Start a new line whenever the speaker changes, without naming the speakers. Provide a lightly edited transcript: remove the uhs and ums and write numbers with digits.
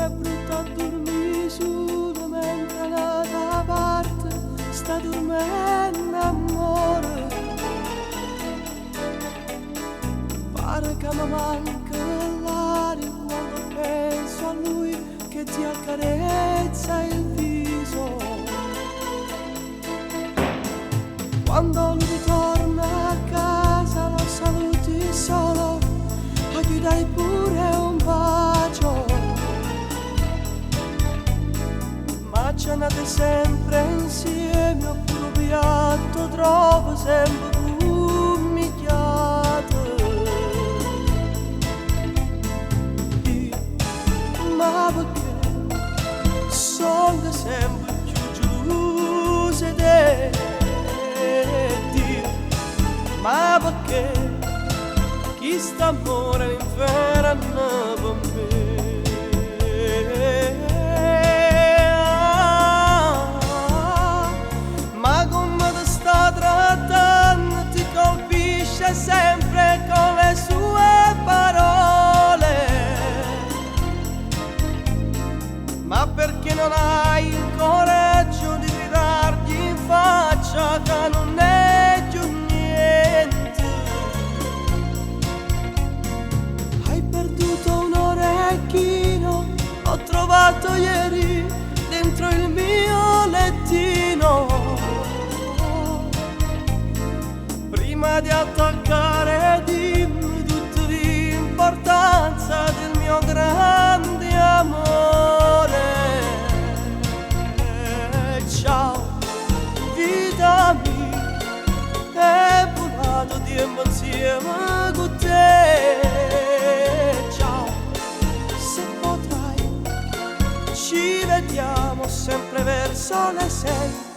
Com'è brutto dormire solo mentre l'altra parte sta dormendo, amore. Pare che mi manca l'aria quando penso a lui che ti accarezza il viso. Quando lui ritorna a casa lo saluti solo, poi gli dai pure un bacio. Ma cenate sempre insieme oppure un piatto trovo sempre umiliato. Ma perché sono sempre più gelosa di te? Ma perché chi sta amore all'inferno per me? Ma come ti sta trattando ti colpisce sempre con le sue parole. Ma perché non hai il coraggio di gridargli in faccia che non è più niente? Hai perduto un orecchino, l'ho trovato ieri dentro il mio lettino. Prima di attaccare dimmi tutta l'importanza del mio grande amore. Ciao, vita mia, è volato tempo insieme con te. Ciao, se potrai, ci vediamo sempre verso le 6.